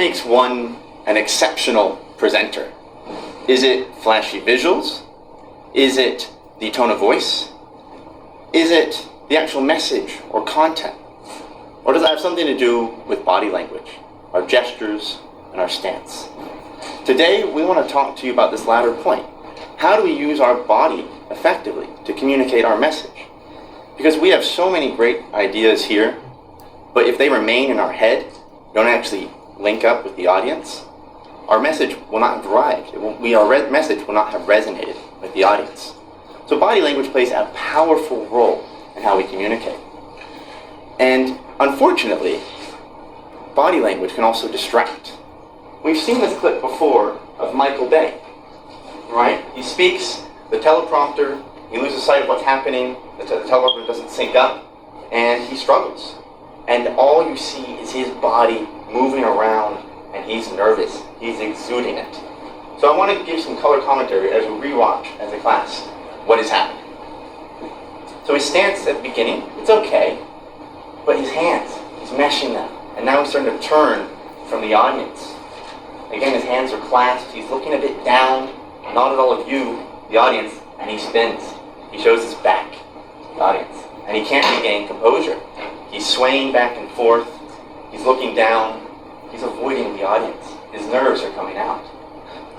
makes one an exceptional presenter? Is it flashy visuals? Is it the tone of voice? Is it the actual message or content? Or does it have something to do with body language, our gestures, and our stance? Today, we want to talk to you about this latter point. How do we use our body effectively to communicate our message? Because we have so many great ideas here, but if they remain in our head, don't actually link up with the audience, our message will not have arrived. Our message will not have resonated with the audience. So body language plays a powerful role in how we communicate. And unfortunately, body language can also distract. We've seen this clip before of Michael Bay, right? He speaks, the teleprompter, he loses sight of what's happening, the teleprompter doesn't sync up, and he struggles. And all you see is his body moving around, and he's nervous. He's exuding it. So I want to give some color commentary as we rewatch as a class what is happening. So his stance at the beginning, it's okay, but his hands, he's meshing them. And now he's starting to turn from the audience. Again, his hands are clasped, he's looking a bit down, not at all of you, the audience, and he spins. He shows his back to the audience. And he can't regain composure. He's swaying back and forth, he's looking down, he's avoiding the audience. His nerves are coming out.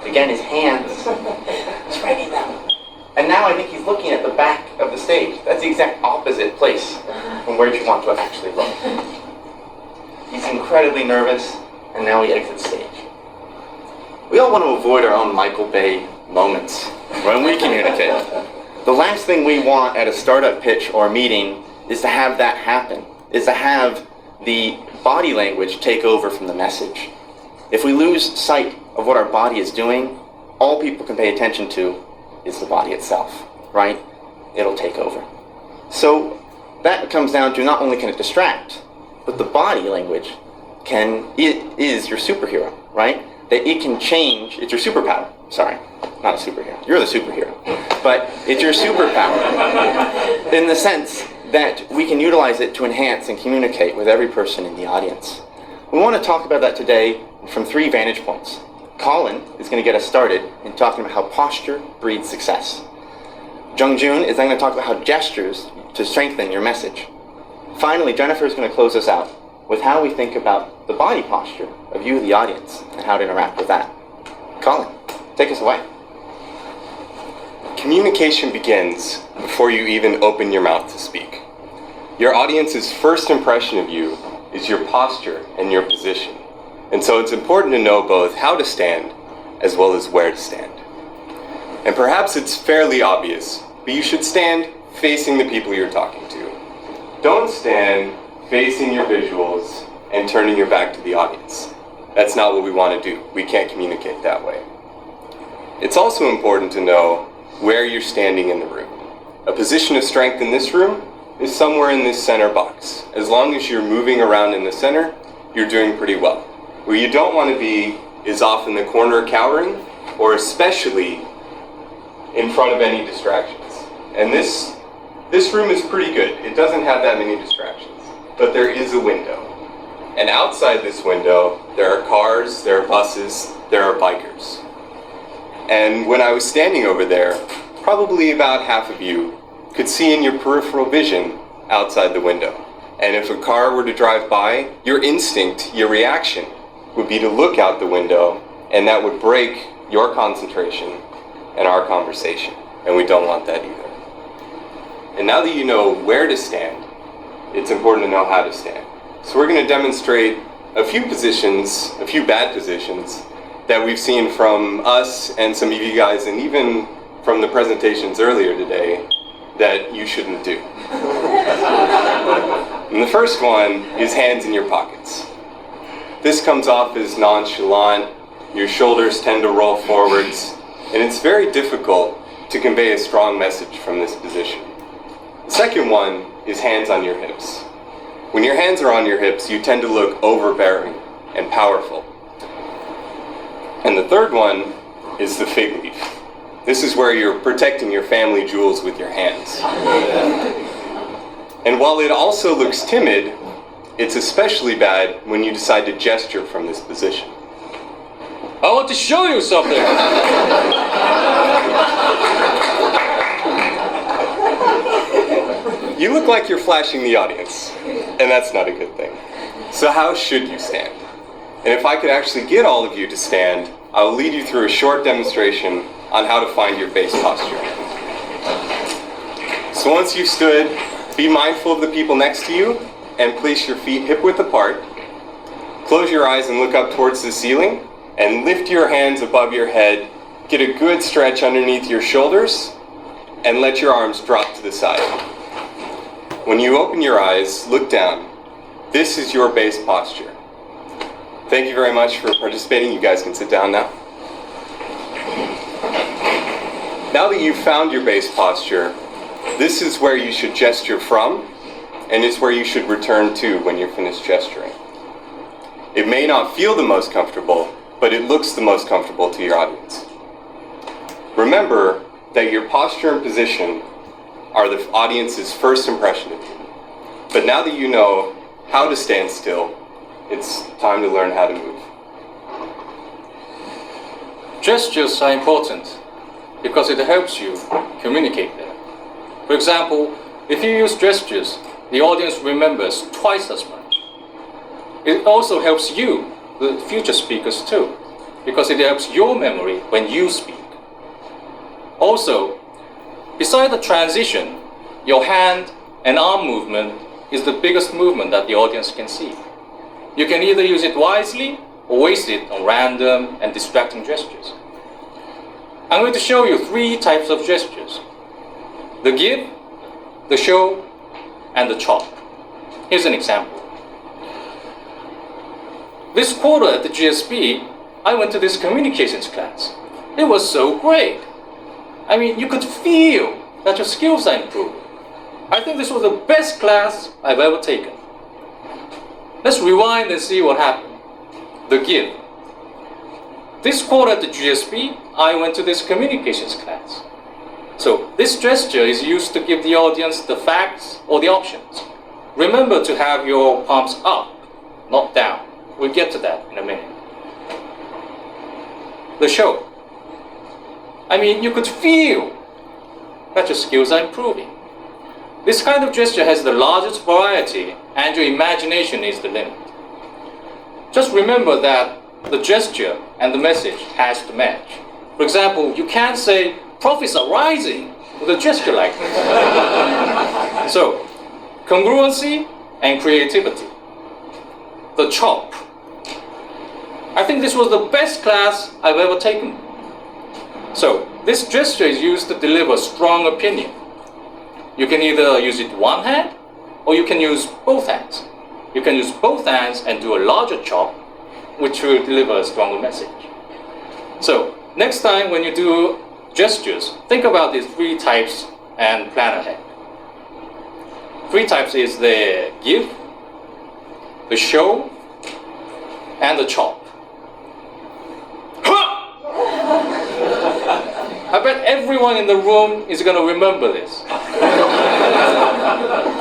Again, his hands, he's writing them. And now I think he's looking at the back of the stage. That's the exact opposite place from where you want to have actually looked. He's incredibly nervous, and now he exits stage. We all want to avoid our own Michael Bay moments when we communicate. The last thing we want at a startup pitch or meeting is to have that happen, is to have the body language take over from the message. If we lose sight of what our body is doing, all people can pay attention to is the body itself, right? It'll take over. So that comes down to not only can it distract, but the body language it is your superhero, right? That it can change, it's your superpower. Sorry, not a superhero. You're the superhero. But it's your superpower in the sense that we can utilize it to enhance and communicate with every person in the audience. We want to talk about that today from 3 vantage points. Colin is going to get us started in talking about how posture breeds success. Jung-Joon is then going to talk about how gestures to strengthen your message. Finally, Jennifer is going to close us out with how we think about the body posture of you, the audience, and how to interact with that. Colin, take us away. Communication begins before you even open your mouth to speak. Your audience's first impression of you is your posture and your position. And so it's important to know both how to stand as well as where to stand. And perhaps it's fairly obvious, but you should stand facing the people you're talking to. Don't stand facing your visuals and turning your back to the audience. That's not what we want to do. We can't communicate that way. It's also important to know where you're standing in the room. A position of strength in this room is somewhere in this center box. As long as you're moving around in the center, you're doing pretty well. Where you don't want to be is off in the corner cowering, or especially in front of any distractions. And this room is pretty good. It doesn't have that many distractions, but there is a window. And outside this window, there are cars, there are buses, there are bikers. And when I was standing over there, probably about half of you could see in your peripheral vision outside the window. And if a car were to drive by, your instinct, your reaction, would be to look out the window, and that would break your concentration and our conversation. And we don't want that either. And now that you know where to stand, it's important to know how to stand. So we're going to demonstrate a few positions, a few bad positions, that we've seen from us and some of you guys, and even from the presentations earlier today, that you shouldn't do. And the first one is hands in your pockets. This comes off as nonchalant, your shoulders tend to roll forwards, and it's very difficult to convey a strong message from this position. The second one is hands on your hips. When your hands are on your hips, you tend to look overbearing and powerful. And the third one is the fig leaf. This is where you're protecting your family jewels with your hands. And while it also looks timid, It's especially bad when you decide to gesture from this position. I want to show you something. You look like you're flashing the audience, and that's not a good thing. So how should you stand? And if I could actually get all of you to stand, I will lead you through a short demonstration on how to find your base posture. So once you've stood, be mindful of the people next to you and place your feet hip-width apart. Close your eyes and look up towards the ceiling and lift your hands above your head. Get a good stretch underneath your shoulders and let your arms drop to the side. When you open your eyes, look down. This is your base posture. Thank you very much for participating. You guys can sit down now. Now that you've found your base posture, this is where you should gesture from, and it's where you should return to when you're finished gesturing. It may not feel the most comfortable, but it looks the most comfortable to your audience. Remember that your posture and position are the audience's first impression of you. But now that you know how to stand still, it's time to learn how to move. Gestures are important because it helps you communicate better. For example, if you use gestures, the audience remembers twice as much. It also helps you, the future speakers too, because it helps your memory when you speak. Also, beside the transition, your hand and arm movement is the biggest movement that the audience can see. You can either use it wisely or waste it on random and distracting gestures. I'm going to show you 3 types of gestures: the give, the show, and the chop. Here's an example. This quarter at the GSB, I went to this communications class. It was so great. I mean, you could feel that your skills are improving. I think this was the best class I've ever taken. Let's rewind and see what happened. The give. This quarter at the GSB, I went to this communications class. So this gesture is used to give the audience the facts or the options. Remember to have your palms up, not down. We'll get to that in a minute. The show. I mean, you could feel that your skills are improving. This kind of gesture has the largest variety, and your imagination is the limit. Just remember that the gesture and the message has to match. For example, you can't say, "Profits are rising," with a gesture like this. So, congruency and creativity. The chop. I think this was the best class I've ever taken. So, this gesture is used to deliver strong opinion. You can either use it one hand, or you can use both hands. You can use both hands and do a larger chop, which will deliver a stronger message. So, next time when you do gestures, think about these 3 types and plan ahead. 3 types is the give, the show, and the chop. I bet everyone in the room is going to remember this.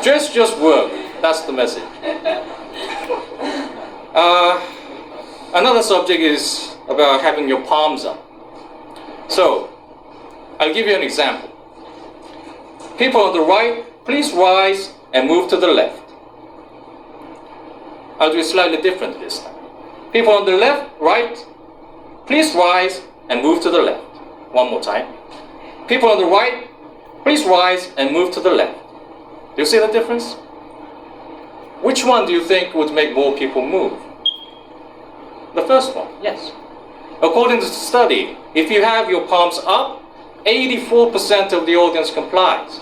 Gestures work. That's the message. Another subject is about having your palms up. So, I'll give you an example. People on the right, please rise and move to the left. I'll do it slightly different this time. People on the left, right, please rise and move to the left. One more time. People on the right, please rise and move to the left. Do you see the difference? Which one do you think would make more people move? The first one, yes. According to the study, if you have your palms up, 84% of the audience complies.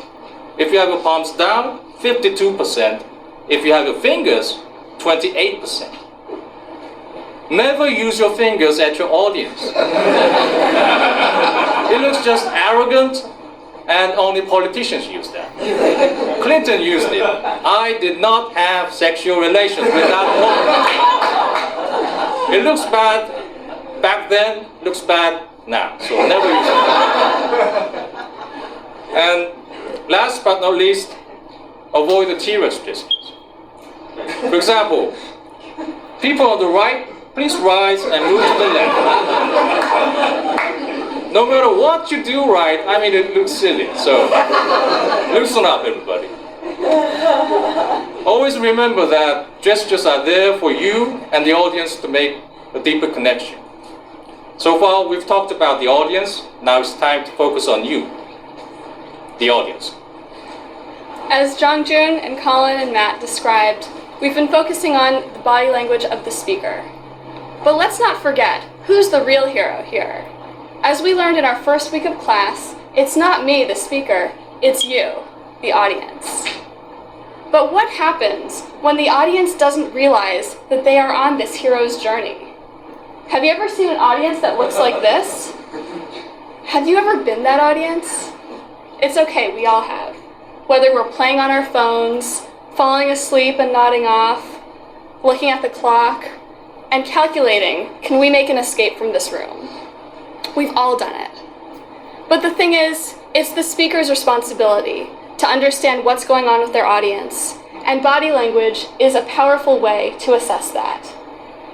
If you have your palms down, 52%. If you have your fingers, 28%. Never use your fingers at your audience. It looks just arrogant, and only politicians use that. Clinton used it. "I did not have sexual relations with that woman." It looks bad back then, looks bad now. So never use it. And last but not least, avoid the T-Rex gestures. For example, people on the right, please rise and move to the left. No matter what you do right, I mean, it looks silly. So, loosen up, everybody. Always remember that gestures are there for you and the audience to make a deeper connection. So far, we've talked about the audience. Now it's time to focus on you, the audience. As Jongjun and Colin and Matt described, we've been focusing on the body language of the speaker. But let's not forget, who's the real hero here? As we learned in our first week of class, it's not me, the speaker, it's you, the audience. But what happens when the audience doesn't realize that they are on this hero's journey? Have you ever seen an audience that looks like this? Have you ever been that audience? It's okay, we all have. Whether we're playing on our phones, falling asleep and nodding off, looking at the clock, and calculating, can we make an escape from this room? We've all done it. But the thing is, it's the speaker's responsibility to understand what's going on with their audience, and body language is a powerful way to assess that.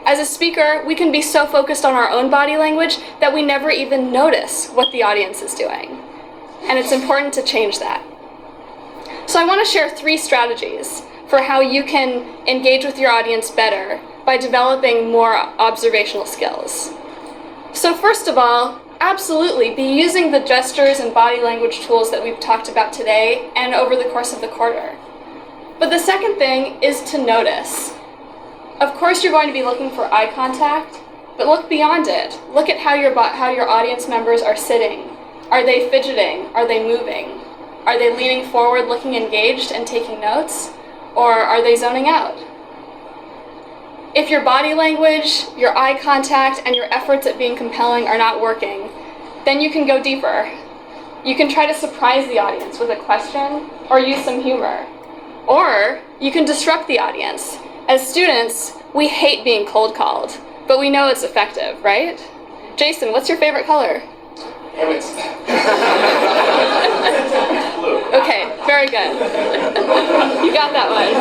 As a speaker, we can be so focused on our own body language that we never even notice what the audience is doing. And it's important to change that. So I want to share 3 strategies for how you can engage with your audience better by developing more observational skills. So first of all, absolutely be using the gestures and body language tools that we've talked about today and over the course of the quarter. But the second thing is to notice. Of course, you're going to be looking for eye contact, but look beyond it. Look at how your audience members are sitting. Are they fidgeting? Are they moving? Are they leaning forward, looking engaged and taking notes? Or are they zoning out? If your body language, your eye contact, and your efforts at being compelling are not working, then you can go deeper. You can try to surprise the audience with a question or use some humor. Or you can disrupt the audience. As students, we hate being cold called, but we know it's effective, right? Jason, what's your favorite color? Okay, very good. You got that one.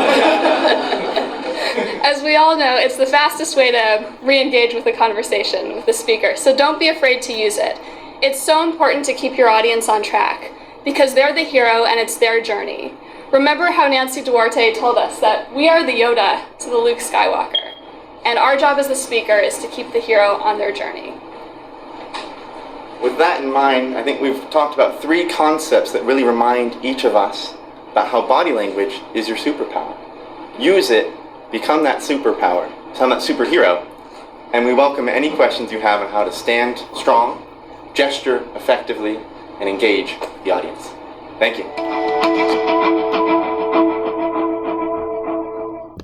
As we all know, it's the fastest way to re-engage with the conversation with the speaker, so don't be afraid to use it. It's so important to keep your audience on track, because they're the hero and it's their journey. Remember how Nancy Duarte told us that we are the Yoda to the Luke Skywalker, and our job as the speaker is to keep the hero on their journey. With that in mind, I think we've talked about 3 concepts that really remind each of us about how body language is your superpower. Use it, become that superpower, become that superhero, and we welcome any questions you have on how to stand strong, gesture effectively, and engage the audience. Thank you.